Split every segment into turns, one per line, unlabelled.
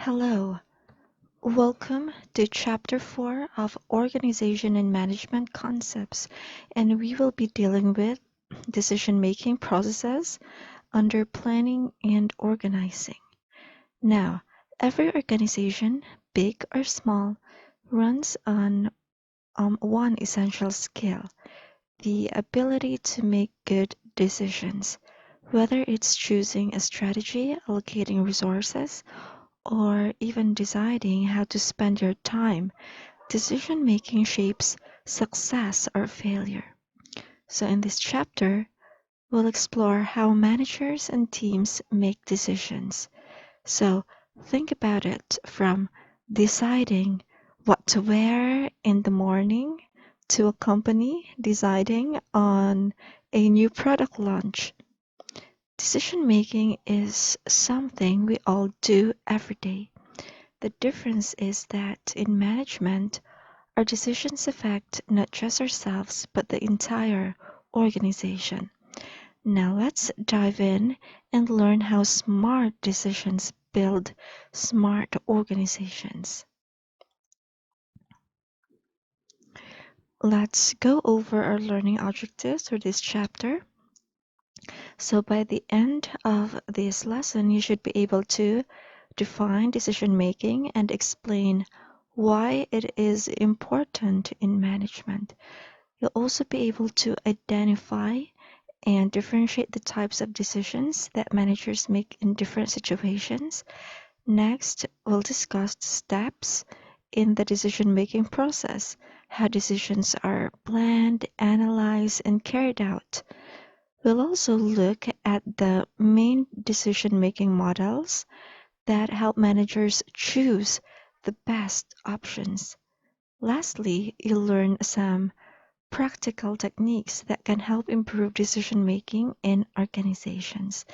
Hello, welcome to Chapter 4 of Organization and Management Concepts, and we will be dealing with decision making processes under planning and organizing. Now, every organization, big or small, runs on one essential skill: the ability to make good decisions, whether it's choosing a strategy, allocating resources, or even deciding how to spend your time. Decision making shapes success or failure. So, in this chapter, we'll explore how managers and teams make decisions. So, think about it from deciding what to wear in the morning to a company deciding on a new product launch. Decision making is something we all do every day. The difference is that in management, our decisions affect not just ourselves but the entire organization. Now let's dive in and learn how smart decisions build smart organizations. Let's go over our learning objectives for this chapter. So by the end of this lesson, you should be able to define decision making and explain why it is important in management. You'll also be able to identify and differentiate the types of decisions that managers make in different situations. Next, we'll discuss the steps in the decision making process, how decisions are planned, analyzed, and carried out. We'll also look at the main decision making models that help managers choose the best options. Lastly, you'll learn some practical techniques that can help improve decision making in organizations.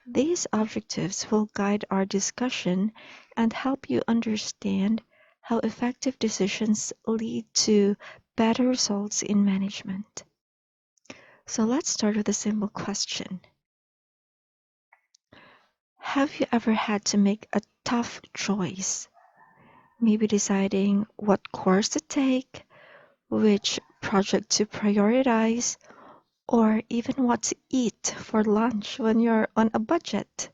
These objectives will guide our discussion and help you understand how effective decisions lead to better results in management. So let's start with a simple question. Have you ever had to make a tough choice? Maybe deciding what course to take, which project to prioritize, or even what to eat for lunch when you're on a budget.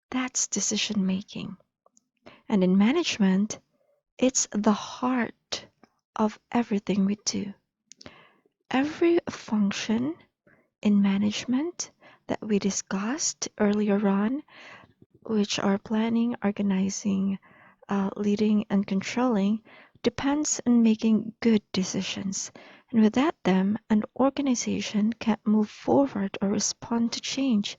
That's decision making. And in management, it's the heart of everything we do. Every function in management that we discussed earlier on, which are planning, organizing, leading, and controlling, depends on making good decisions. And without them, an organization can't move forward or respond to change.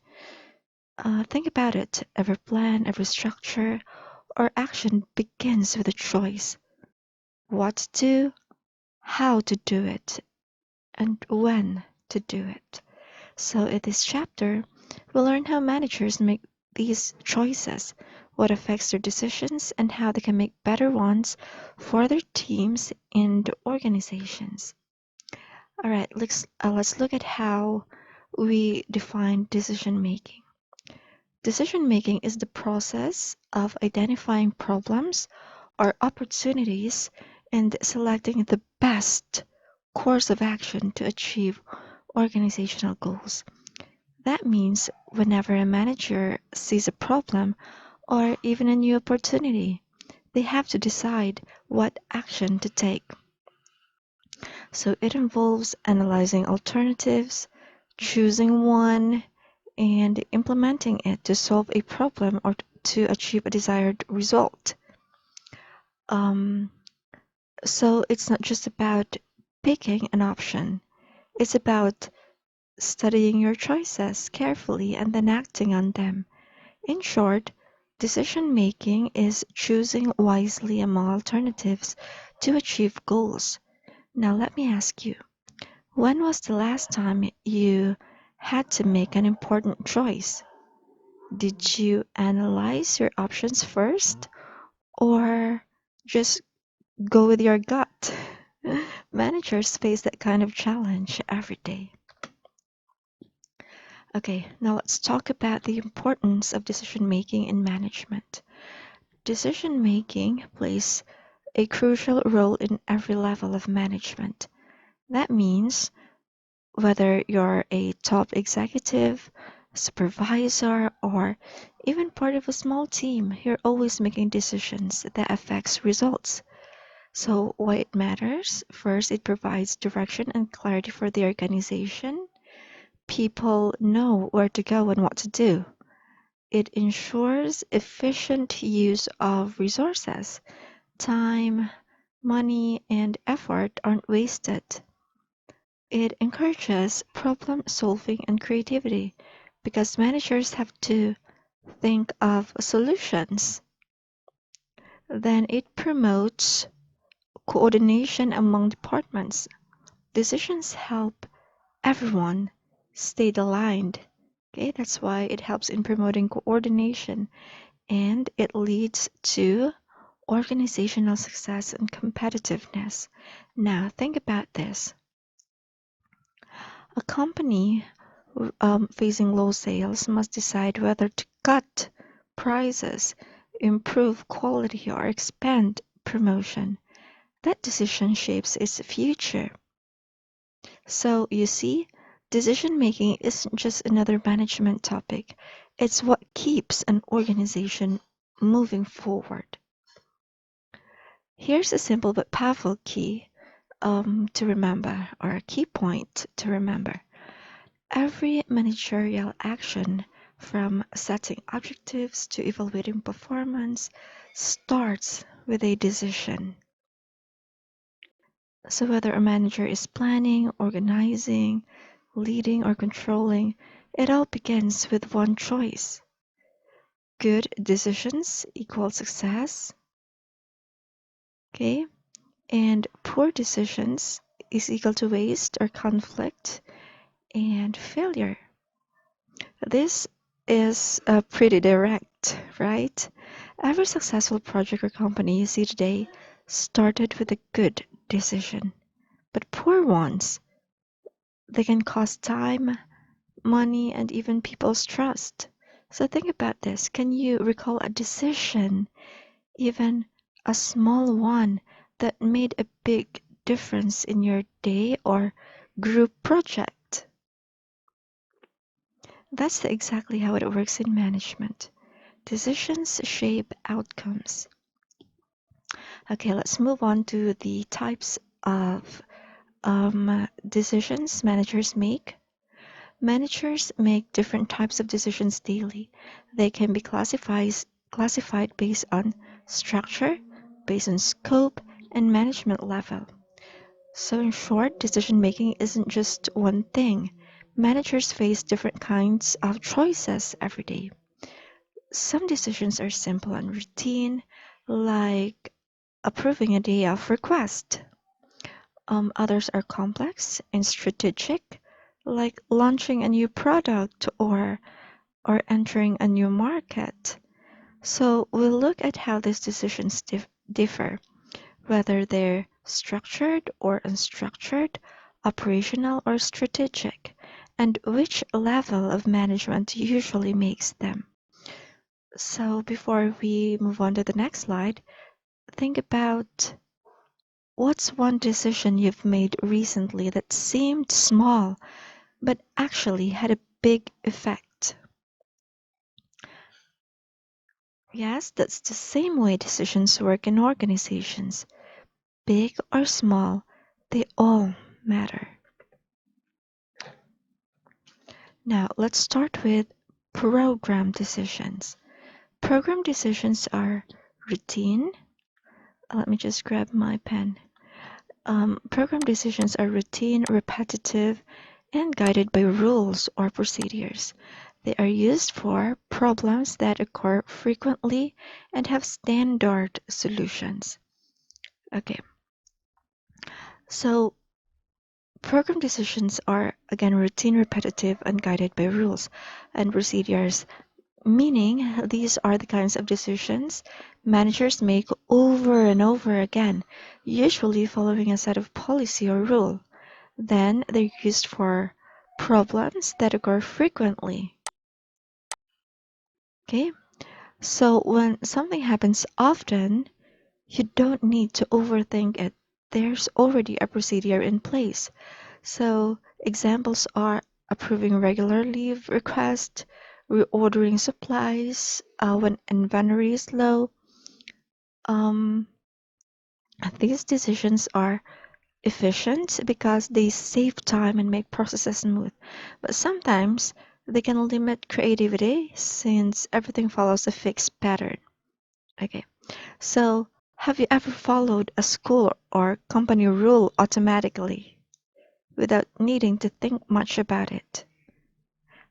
Think about it. Every plan, every structure, or action begins with a choice: what to do, how to do it, and when to do it. So, in this chapter, we'll learn how managers make these choices, what affects their decisions, and how they can make better ones for their teams and organizations. All right, let's look at how we define decision making. Decision making is the process of identifying problems or opportunities and selecting the best course of action to achieve organizational goals. That means whenever a manager sees a problem or even a new opportunity, they have to decide what action to take. So it involves analyzing alternatives, choosing one, and implementing it to solve a problem or to achieve a desired result. Um, so it's not just about picking an option, it's about studying your choices carefully and then acting on them. In short, decision making is choosing wisely among alternatives to achieve goals. Now, let me ask you, when was the last time you had to make an important choice? Did you analyze your options first or just go with your gut? Managers face that kind of challenge every day. Okay, now let's talk about the importance of decision making in management. decision making plays a crucial role in every level of management. That means whether you're a top executive, supervisor, or even part of a small team, you're always making decisions that affects results. So why it matters? First, it provides direction and clarity for the organization. People know where to go and what to do. It ensures efficient use of resources. Time, money, and effort aren't wasted. It encourages problem solving and creativity because managers have to think of solutions. Then it promotes coordination among departments. Decisions help everyone stay aligned. Okay, that's why it helps in promoting coordination and it leads to organizational success and competitiveness. Now, think about this. A company facing low sales must decide whether to cut prices, improve quality, or expand promotion. That decision shapes its future. So, you see, decision making isn't just another management topic, it's what keeps an organization moving forward. Here's a simple but powerful key to remember, or a key point to remember. Every managerial action, from setting objectives to evaluating performance, starts with a decision. So, whether a manager is planning, organizing, leading, or controlling, it all begins with one choice. Good decisions equal success, okay? And poor decisions is equal to waste or conflict and failure. This is pretty direct, right? Every successful project or company you see today started with a good decision, but poor ones, they can cost time, money, and even people's trust. So think about this. Can you recall a decision, even a small one, that made a big difference in your day or group project? That's exactly how it works in management. Decisions shape outcomes. Okay, let's move on to the types of decisions managers make. Managers make different types of decisions daily. They can be classified based on structure, based on scope, and management level. So, in short, decision making isn't just one thing. Managers face different kinds of choices every day. Some decisions are simple and routine, like approving a day off request. Others are complex and strategic, like launching a new product or entering a new market. So we'll look at how these decisions differ, whether they're structured or unstructured, operational or strategic, and which level of management usually makes them. So before we move on to the next slide, think about what's one decision you've made recently that seemed small but actually had a big effect? Yes, that's the same way decisions work in organizations. Big or small, they all matter. Now, let's start with program decisions. Program decisions are routine. Let me just grab my pen. Program decisions are routine, repetitive, and guided by rules or procedures. They are used for problems that occur frequently and have standard solutions. Okay, so program decisions are again routine, repetitive, and guided by rules and procedures, meaning these are the kinds of decisions managers make over and over again, usually following a set of policy or rule. Then they're used for problems that occur frequently. Okay, So when something happens often, you don't need to overthink it. There's already a procedure in place. So examples are approving regular leave requests, reordering supplies when inventory is low. Um, these decisions are efficient because they save time and make processes smooth. But sometimes they can limit creativity since everything follows a fixed pattern. Okay, so have you ever followed a school or company rule automatically without needing to think much about it?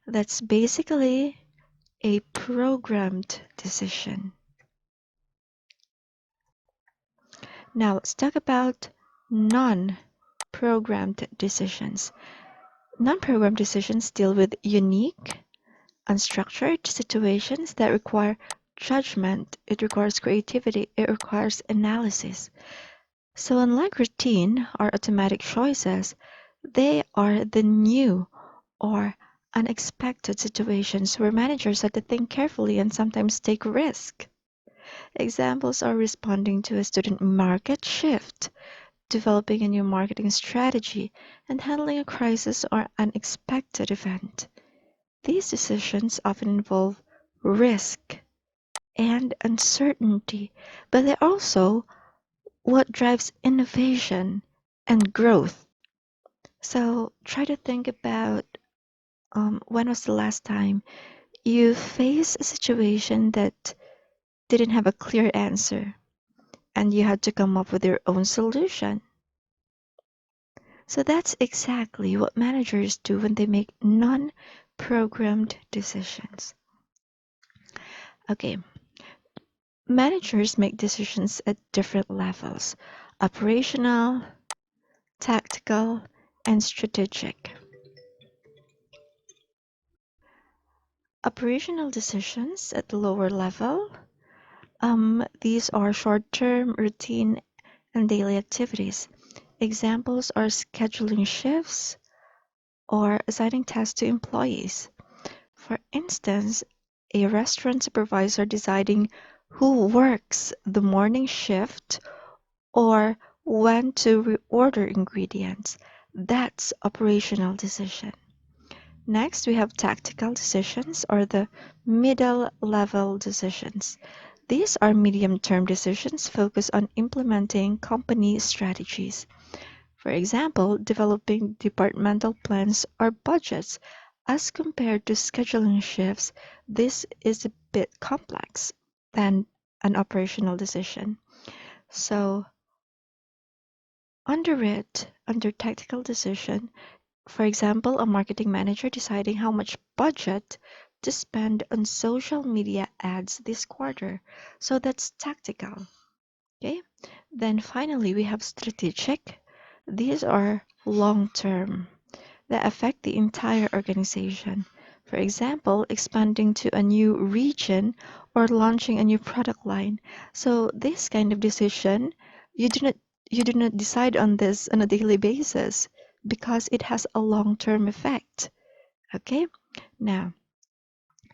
That's basically a programmed decision. Now let's talk about non programmed decisions. Non programmed decisions deal with unique, unstructured situations that require judgment, it requires creativity, it requires analysis. So, unlike routine or automatic choices, they are the new or unexpected situations where managers have to think carefully and sometimes take risk. Examples are responding to a student market shift, developing a new marketing strategy, and handling a crisis or unexpected event. These decisions often involve risk and uncertainty, but they're also what drives innovation and growth. So try to think about when was the last time you faced a situation that didn't have a clear answer and you had to come up with your own solution. So that's exactly what managers do when they make non programmed decisions. Okay, managers make decisions at different levels: operational, tactical, and strategic. Operational decisions at the lower level, these are short term, routine, and daily activities. Examples are scheduling shifts or assigning tasks to employees. For instance, a restaurant supervisor deciding who works the morning shift or when to reorder ingredients. That's operational decision. Next, we have tactical decisions or the middle level decisions. These are medium term decisions focused on implementing company strategies. For example, developing departmental plans or budgets. As compared to scheduling shifts, this is a bit complex than an operational decision. So, under tactical decision, for example, a marketing manager deciding how much budget to spend on social media ads this quarter. So that's tactical. Okay. Then finally, we have strategic. These are long term that affect the entire organization. For example, expanding to a new region or launching a new product line. So this kind of decision, you do not you do not decide on this on a daily basis because it has a long-term effect. Okay? Now,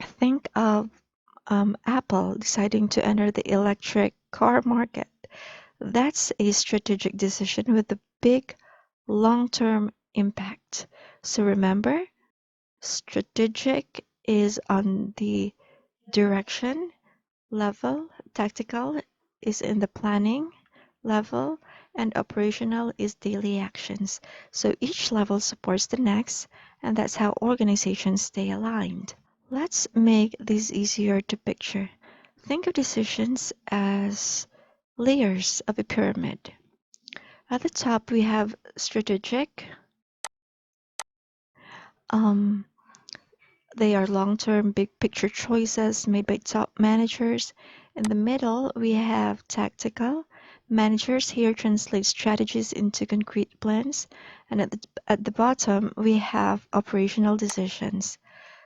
think of Apple deciding to enter the electric car market. That's a strategic decision with a big long-term impact. So remember, strategic is on the direction level, tactical is in the planning level, and operational is daily actions. So each level supports the next, and that's how organizations stay aligned. Let's make this easier to picture. Think of decisions as layers of a pyramid. At the top, we have strategic. Um, They are long-term, big-picture choices made by top managers. In the middle, we have tactical. Managers here translate strategies into concrete plans. And at the bottom, we have operational decisions.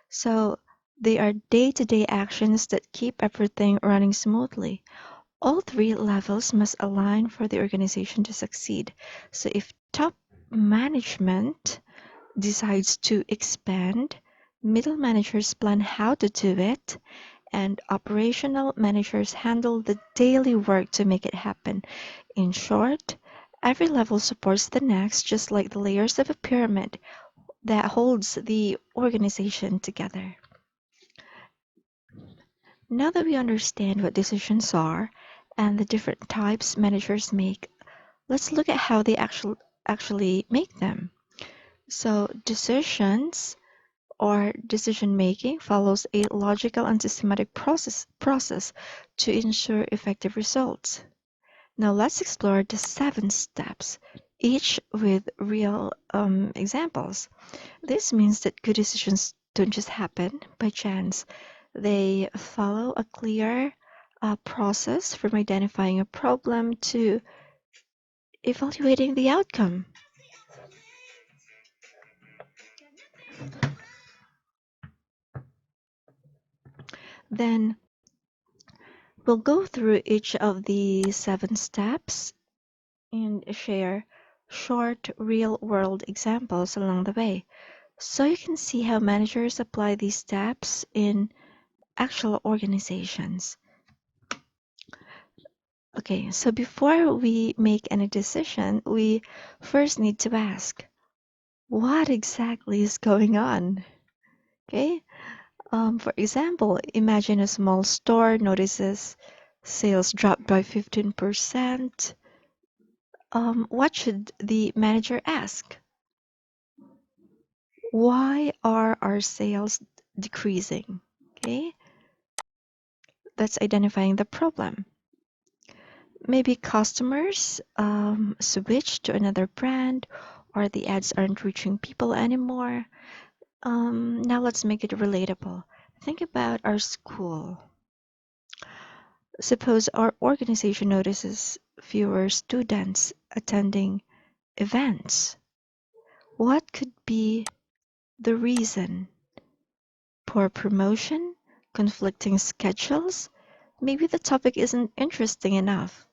So they are day-to-day actions that keep everything running smoothly. All three levels must align for the organization to succeed. So if top management decides to expand, middle managers plan how to do it, and operational managers handle the daily work to make it happen. In short, every level supports the next, just like the layers of a pyramid that holds the organization together. Now that we understand what decisions are and the different types managers make, let's look at how they actually make them. So, decisions or decision making follows a logical and systematic process to ensure effective results. Now let's explore the 7 steps, each with real examples. This means that good decisions don't just happen by chance. They follow a clear process from identifying a problem to evaluating the outcome. Then we'll go through each of the 7 steps and share short real world examples along the way so you can see how managers apply these steps in actual organizations. Okay, so before we make any decision, we first need to ask, what exactly is going on? Okay, for example, imagine a small store notices sales dropped by 15%. What should the manager ask? Why are our sales decreasing? Okay, that's identifying the problem. Maybe customers switch to another brand or the ads aren't reaching people anymore. Now let's make it relatable. Think about our school. Suppose our organization notices fewer students attending events. What could be the reason? Poor promotion? Conflicting schedules? Maybe the topic isn't interesting enough.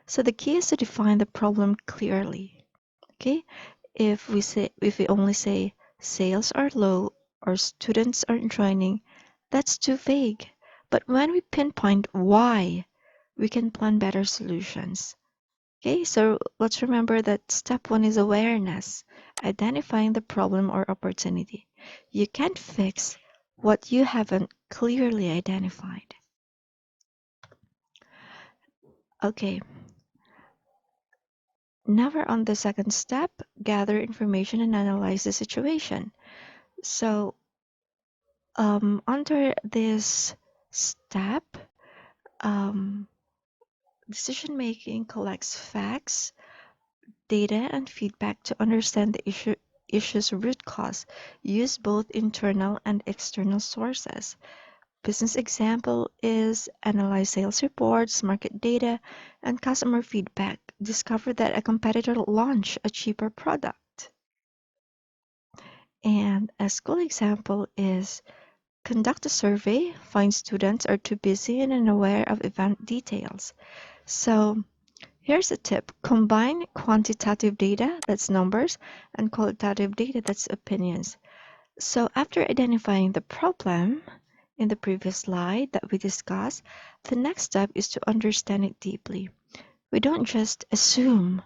So the key is to define the problem clearly. Okay? If we only say sales are low or students aren't joining, that's too vague. But when we pinpoint why, we can plan better solutions. Okay, so let's remember that step 1 is awareness, identifying the problem or opportunity. You can't fix what you haven't clearly identified. Okay, now we're on the second step, gather information and analyze the situation. So under this step, um, decision making collects facts, data, and feedback to understand the issue's root cause. Use both internal and external sources. Business example is analyze sales reports, market data, and customer feedback. Discover that a competitor launched a cheaper product. And a school example is conduct a survey, find students are too busy and unaware of event details. So here's a tip. Combine quantitative data, that's numbers, and qualitative data, that's opinions. So after identifying the problem in the previous slide that we discussed, the next step is to understand it deeply. We don't just assume,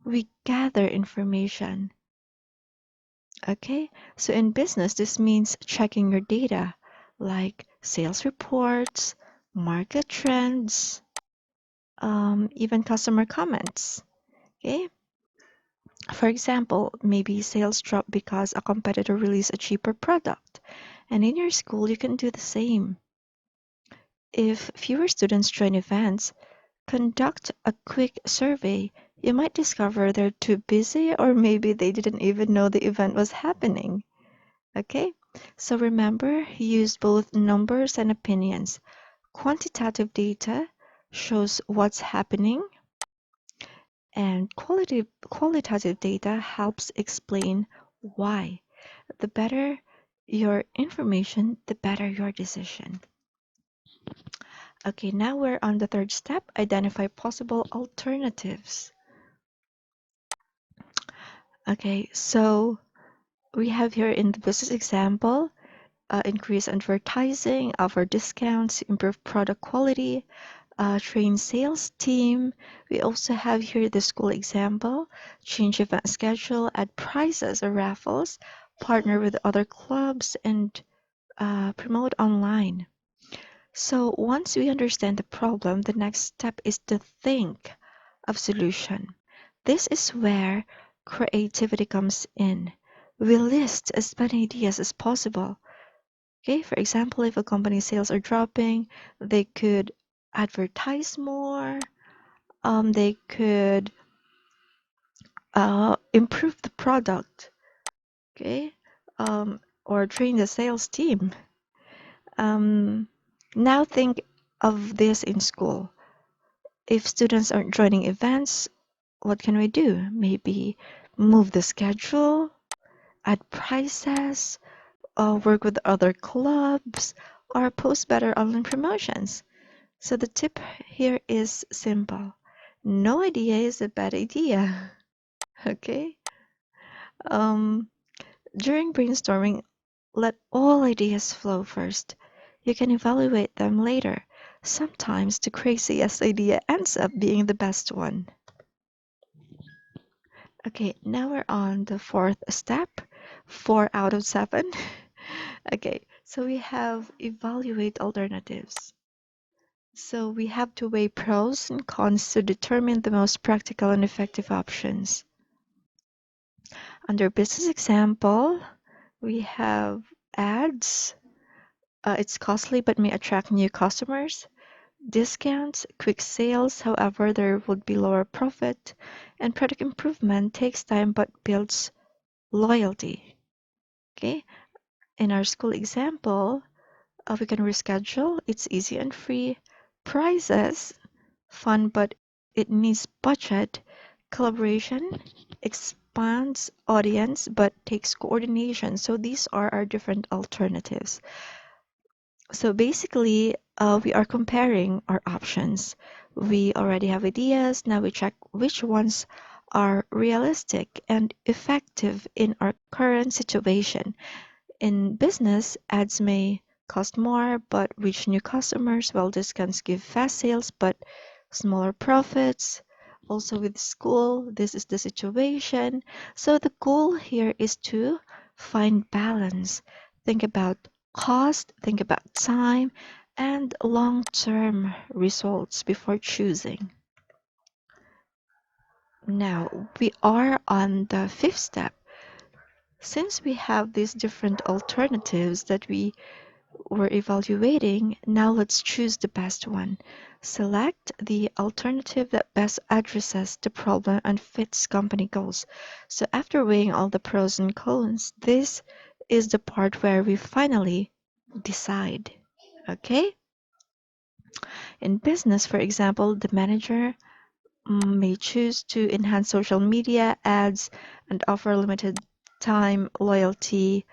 we gather information. Okay, so in business, this means checking your data like sales reports, market trends, even customer comments. Okay, for example, maybe sales drop because a competitor released a cheaper product, and in your school, you can do the same. If fewer students join events, conduct a quick survey. You might discover they're too busy, or maybe they didn't even know the event was happening. Okay, so remember, use both numbers and opinions. Quantitative data shows what's happening, and qualitative data helps explain why. The better your information, the better your decision. Okay, now we're on the third step, identify possible alternatives. Okay, so we have here in the business example, increase advertising, offer discounts, improve product quality, train sales team. We also have here the school example, change event schedule, add prizes or raffles, partner with other clubs, and promote online. So once we understand the problem, the next step is to think of solution. This is where creativity comes in. We list as many ideas as possible. Okay, for example, if a company's sales are dropping, they could advertise more, they could improve the product, okay, or train the sales team. Um, Now think of this in school. If students aren't joining events, what can we do? Maybe move the schedule, add prizes, work with other clubs, or post better online promotions. So the tip here is simple. No idea is a bad idea. Okay? Um, During brainstorming, let all ideas flow first. You can evaluate them later. Sometimes the craziest idea ends up being the best one. Okay, now we're on the fourth step, 4 out of 7. Okay, so we have evaluate alternatives. So we have to weigh pros and cons to determine the most practical and effective options. Under business example, we have ads. It's costly but may attract new customers. Discounts, quick sales, however, there would be lower profit. And product improvement takes time but builds loyalty. Okay, in our school example, we can reschedule. It's easy and free. Prices, fun but it needs budget. Collaboration expands audience but takes coordination. So these are our different alternatives. So basically, we are comparing our options. We already have ideas. Now we check which ones are realistic and effective in our current situation. In business, ads may cost more but reach new customers, while discounts give fast sales but smaller profits. Also, with school, this is the situation. So, the goal here is to find balance. Think about cost, think about time, and long term results before choosing. Now, we are on the fifth step. Since we have these different alternatives that we're evaluating, now let's choose the best one. Select the alternative that best addresses the problem and fits company goals. So after weighing all the pros and cons, this is the part where we finally decide. Okay? In business, for example, the manager may choose to enhance social media ads and offer limited time loyalty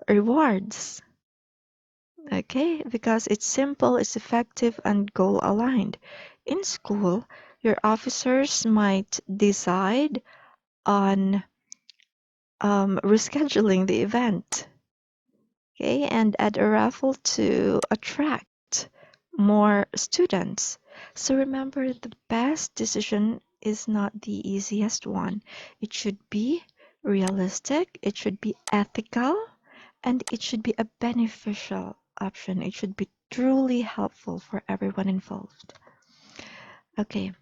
rewards. Okay, because it's simple, it's effective, and goal aligned. In school, your officers might decide on rescheduling the event, okay, and add a raffle to attract more students. So remember, the best decision is not the easiest one. It should be realistic, it should be ethical, and it should be a beneficial option. It should be truly helpful for everyone involved. Okay,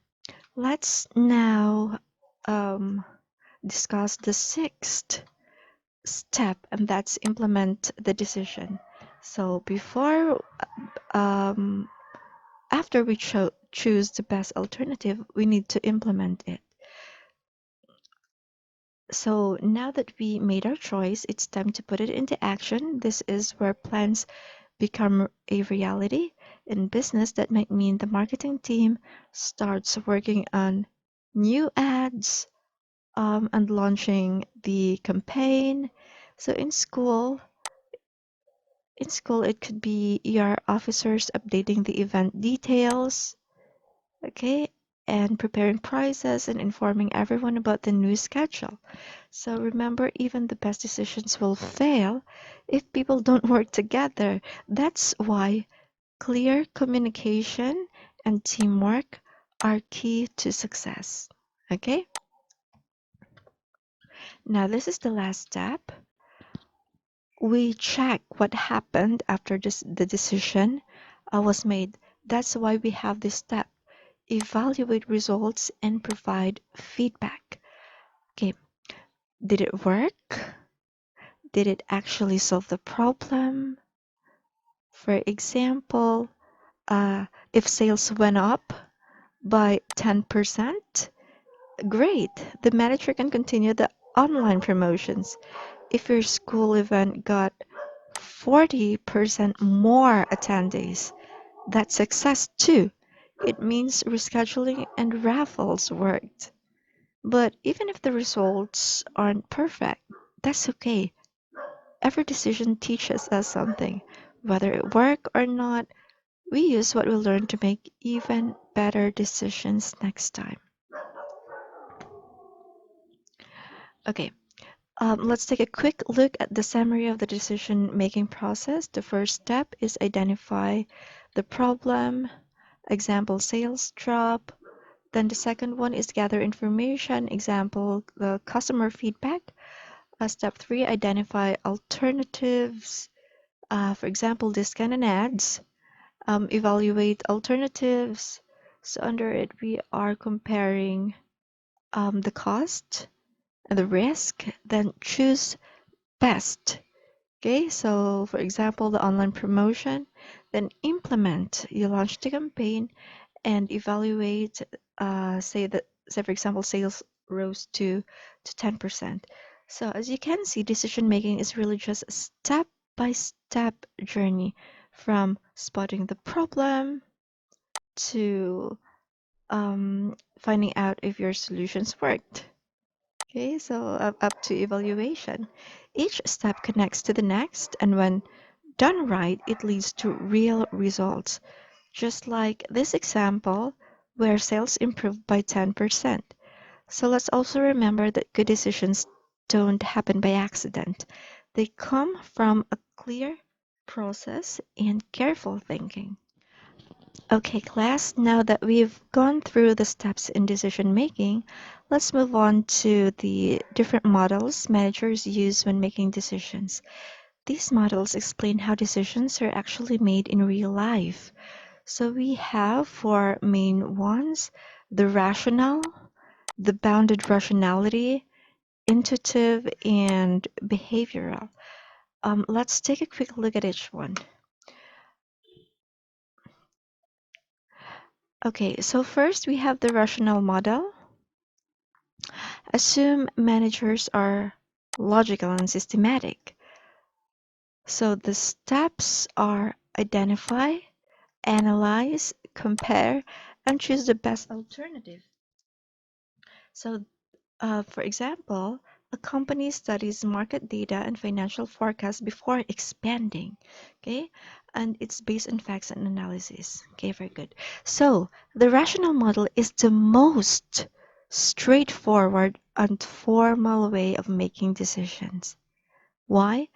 let's now um, discuss the sixth step, and that's implement the decision. So um, after we choose the best alternative, we need to implement it. So now that we made our choice, it's time to put it into action. This is where plans become a reality. In business, that might mean the marketing team starts working on new ads and launching the campaign. So in school, it could be ER officers updating the event details. Okay, and preparing prices and informing everyone about the new schedule. So remember, even the best decisions will fail if people don't work together. That's why clear communication and teamwork are key to success. Okay? Now, this is the last step. We check what happened after the decision was made. That's why we have this step. Evaluate results and provide feedback. Okay, did it work? Did it actually solve the problem? For example, if sales went up by 10%, great. The manager can continue the online promotions. If your school event got 40% more attendees, that's success too. It means rescheduling and raffles worked. But even if the results aren't perfect, that's okay. Every decision teaches us something. Whether it worked or not, we use what we learned to make even better decisions next time. Okay, let's take a quick look at the summary of the decision making process. The first step is identify the problem, example sales drop. Then the second one is gather information, example the customer feedback. Step 3, identify alternatives, for example discount and ads. Evaluate alternatives. So under it we are comparing the cost and the risk, then choose best. Okay, so for example, the online promotion, then implement. You launch the campaign and evaluate. Say for example, sales rose to 10%. So as you can see, decision making is really just a step by step journey from spotting the problem to finding out if your solutions worked. Okay, so up to evaluation. Each step connects to the next, and when done right, it leads to real results. Just like this example where sales improved by 10%. So let's also remember that good decisions don't happen by accident. They come from a clear process and careful thinking. Okay, class, now that we've gone through the steps in decision making, let's move on to the different models managers use when making decisions. These models explain how decisions are actually made in real life. So we have four main ones: the rational, the bounded rationality, intuitive, and behavioral. Let's take a quick look at each one. Okay, so first we have the rational model. Assume managers are logical and systematic. So the steps are identify, analyze, compare, and choose the best alternative. So, for example, a company studies market data and financial forecasts before expanding. Okay, and it's based on facts and analysis. Okay, very good. So, the rational model is the most straightforward and formal way of making decisions. Why?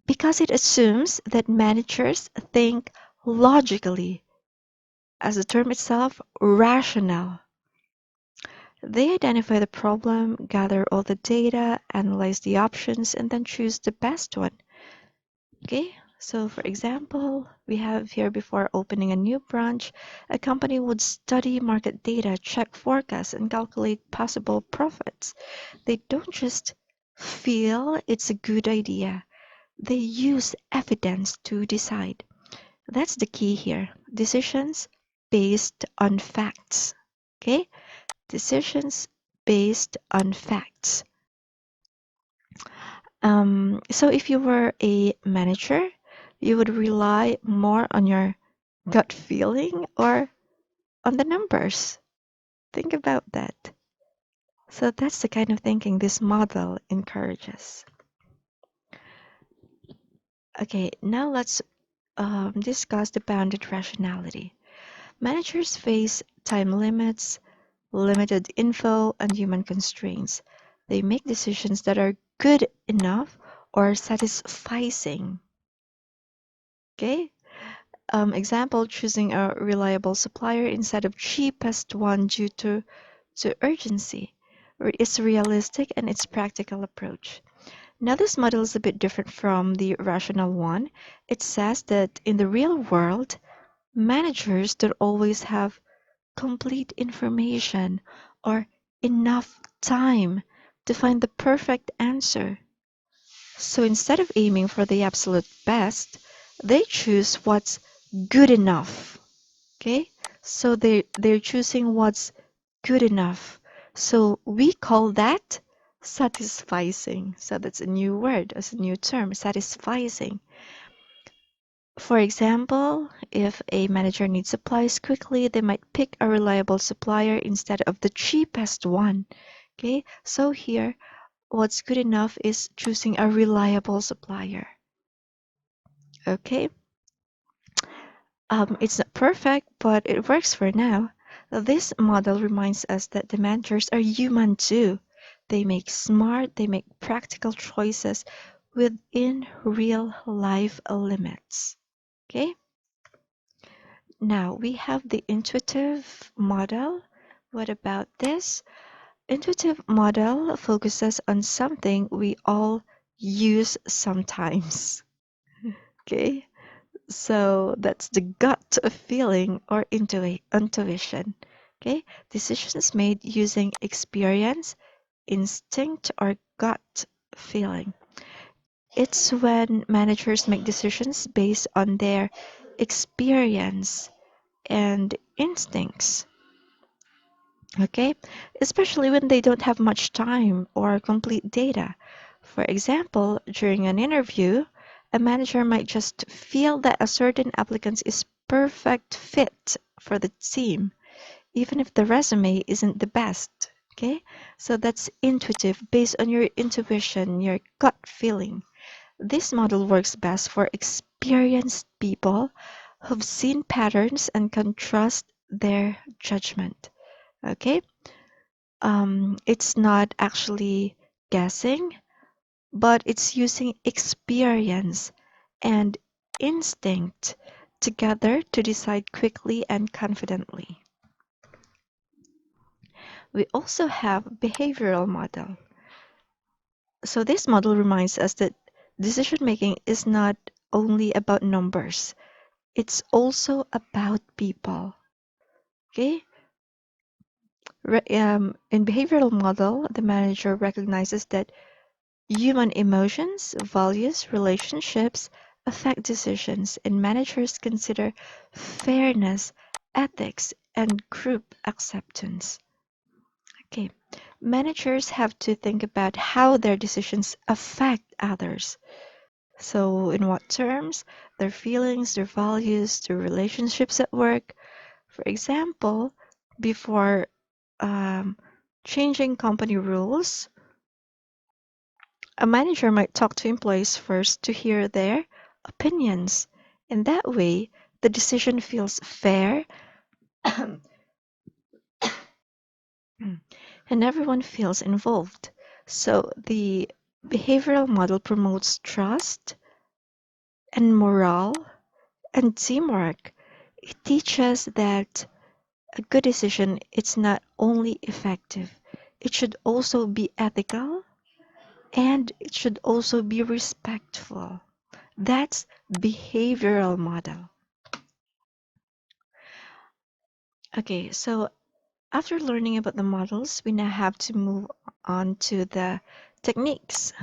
Because it assumes that managers think logically, as the term itself, rational. They identify the problem, gather all the data, analyze the options, and then choose the best one. Okay, so for example, we have here before opening a new branch, a company would study market data, check forecasts, and calculate possible profits. They don't just feel it's a good idea, they use evidence to decide. That's the key here. Decisions based on facts. Okay? Decisions based on facts. So if you were a manager, you would rely more on your gut feeling or on the numbers. Think about that. So that's the kind of thinking this model encourages. Okay, now let's discuss the bounded rationality. Managers face time limits, limited info, and human constraints. They make decisions that are good enough or satisficing. Okay? Example, choosing a reliable supplier instead of cheapest one due to urgency. It's realistic and it's practical approach. Now this model is a bit different from the rational one. It says that in the real world, managers don't always have complete information or enough time to find the perfect answer. So instead of aiming for the absolute best, they choose what's good enough. Okay? So they're choosing what's good enough. So we call that satisficing. So that's a new word, as a new term, satisficing. For example, if a manager needs supplies quickly, they might pick a reliable supplier instead of the cheapest one. Okay, so here, what's good enough is choosing a reliable supplier. Okay, it's not perfect, but it works for now. This model reminds us that the managers are human too. They make practical choices within real life limits. Okay. Now we have the intuitive model. What about this? Intuitive model focuses on something we all use sometimes. Okay, so that's the gut feeling or intuition. Okay, decisions made using experience, instinct, or gut feeling. It's when managers make decisions based on their experience and instincts. Okay, especially when they don't have much time or complete data. For example, during an interview, a manager might just feel that a certain applicant is perfect fit for the team, even if the resume isn't the best. Okay, so that's intuitive, based on your intuition, your gut feeling. This model works best for experienced people who've seen patterns and can trust their judgment. Okay, it's not actually guessing, but it's using experience and instinct together to decide quickly and confidently. We also have behavioral model. So this model reminds us that decision making is not only about numbers, it's also about people. Okay? In behavioral model, the manager recognizes that human emotions, values, relationships affect decisions, and managers consider fairness, ethics, and group acceptance. Okay, managers have to think about how their decisions affect others. So, in what terms? Their feelings, their values, their relationships at work. For example, before um, changing company rules, a manager might talk to employees first to hear their opinions. In that way, the decision feels fair and everyone feels involved. So the behavioral model promotes trust and morale and teamwork. It teaches that a good decision is not only effective, it should also be ethical and it should also be respectful. That's behavioral model. Okay, so after learning about the models, we now have to move on to the techniques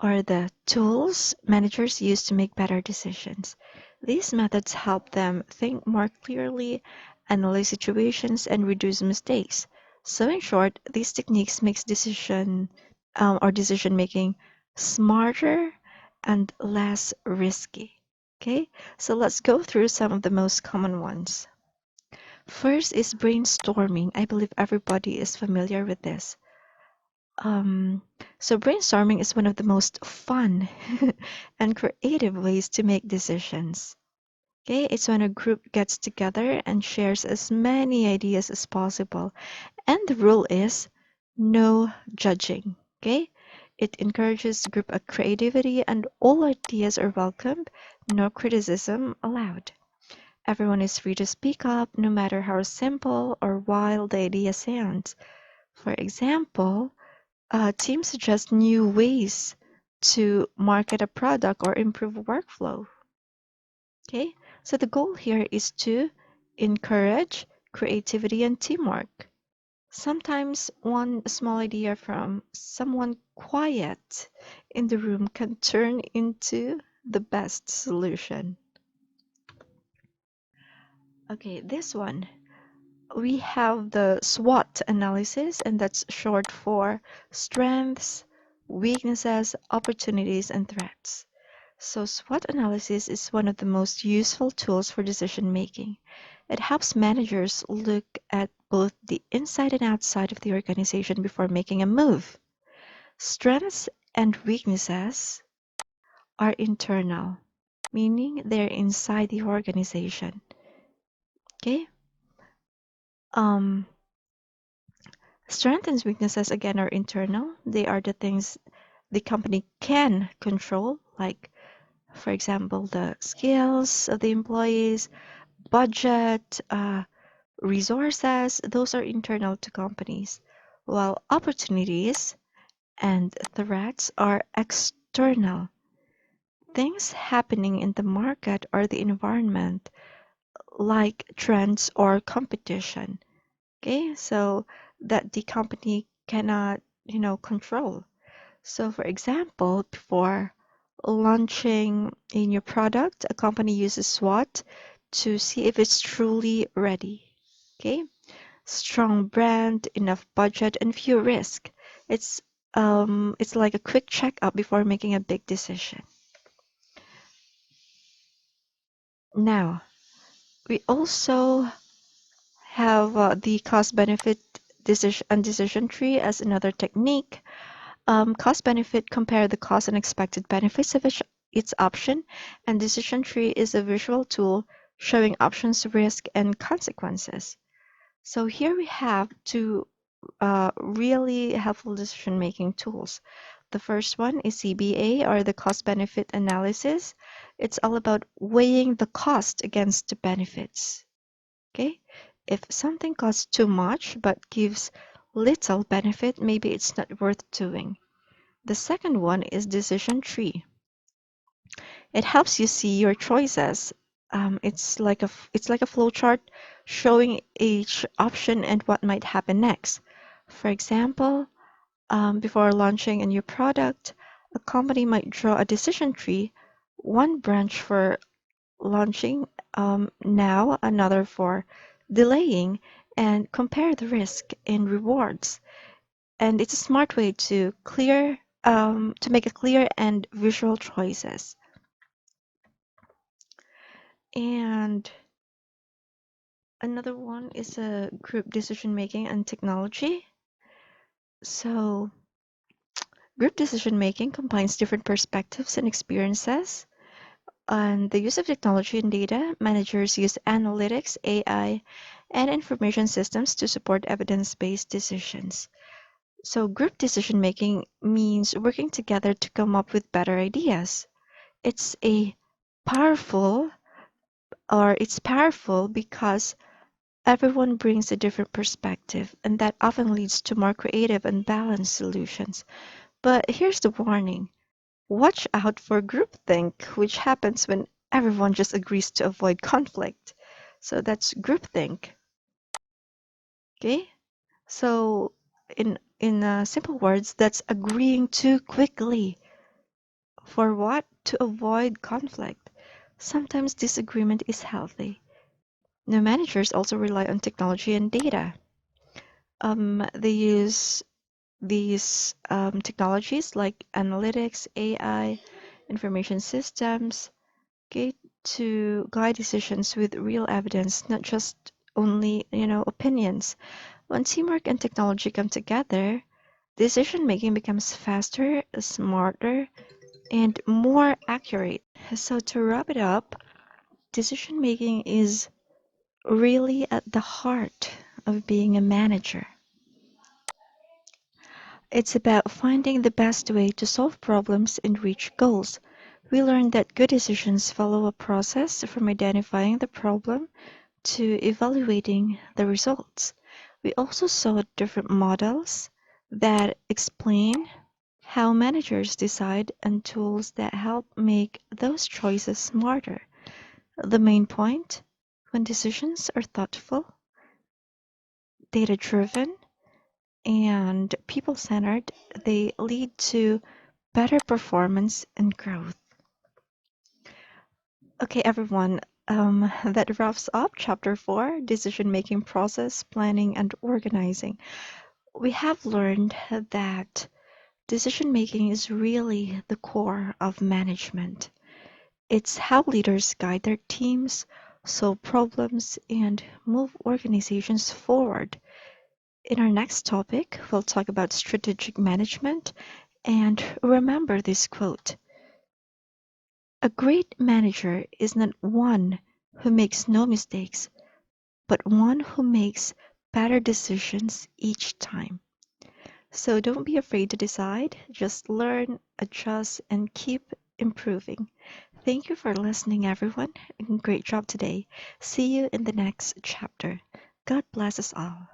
or the tools managers use to make better decisions. These methods help them think more clearly, analyze situations, and reduce mistakes. So, in short, these techniques makes decision making smarter and less risky. Okay, so let's go through some of the most common ones. First is brainstorming. I believe everybody is familiar with this. Um, so brainstorming is one of the most fun and creative ways to make decisions. Okay, it's when a group gets together and shares as many ideas as possible. And the rule is no judging. Okay, it encourages group creativity and all ideas are welcomed, no criticism allowed. Everyone is free to speak up, no matter how simple or wild the idea sounds. For example, teams suggest new ways to market a product or improve workflow. Okay, so the goal here is to encourage creativity and teamwork. Sometimes one small idea from someone quiet in the room can turn into the best solution. Okay, this one. We have the SWOT analysis, and that's short for strengths, weaknesses, opportunities, and threats. So, SWOT analysis is one of the most useful tools for decision making. It helps managers look at both the inside and outside of the organization before making a move. Strengths and weaknesses are internal, meaning they're inside the organization. Okay? Um, Strengths and weaknesses again are internal. They are the things the company can control, like, for example, the skills of the employees, budget, resources. Those are internal to companies, while opportunities and threats are external. Things happening in the market or the environment, like trends or competition. Okay, so that the company cannot, control. So, for example, before launching a new product, a company uses SWOT to see if it's truly ready. Okay, strong brand, enough budget, and few risk. It's it's like a quick checkup before making a big decision. Now, we also have the cost benefit decision tree as another technique. Cost benefit compare the cost and expected benefits of each option, and decision tree is a visual tool showing options, risk, and consequences. So here we have two really helpful decision making tools. The first one is CBA, or the cost benefit analysis. It's all about weighing the cost against the benefits. Okay? If something costs too much but gives little benefit, maybe it's not worth doing. The second one is decision tree. It helps you see your choices. It's like a flow chart showing each option and what might happen next. For example, before launching a new product, a company might draw a decision tree, one branch for launching now, another for delaying, and compare the risk and rewards. And it's a smart way to make a clear and visual choices. And another one is a group decision making and technology. So group decision making combines different perspectives and experiences. And the use of technology and data, managers use analytics, AI, and information systems to support evidence-based decisions. So group decision making means working together to come up with better ideas. It's a powerful it's powerful because everyone brings a different perspective, and that often leads to more creative and balanced solutions. But here's the warning: watch out for groupthink, which happens when everyone just agrees to avoid conflict. So that's groupthink. Okay? So in simple words, that's agreeing too quickly. For what? To avoid conflict. Sometimes disagreement is healthy. Now, managers also rely on technology and data. They use these technologies like analytics, AI, information systems, okay, to guide decisions with real evidence, not just only, opinions. When teamwork and technology come together, decision making becomes faster, smarter, and more accurate. So to wrap it up, decision making is really at the heart of being a manager. It's about finding the best way to solve problems and reach goals. We learned that good decisions follow a process from identifying the problem to evaluating the results. We also saw different models that explain how managers decide and tools that help make those choices smarter. The main point: when decisions are thoughtful, data driven, and people centered, they lead to better performance and growth. Okay, everyone, that wraps up chapter 4: decision making process, planning, and organizing. We have learned that decision making is really the core of management. It's how leaders guide their teams, solve problems, and move organizations forward. In our next topic, we'll talk about strategic management. And remember this quote: a great manager is not one who makes no mistakes, but one who makes better decisions each time. So don't be afraid to decide, just learn, adjust, and keep improving. Thank you for listening, everyone, and great job today. See you in the next chapter. God bless us all.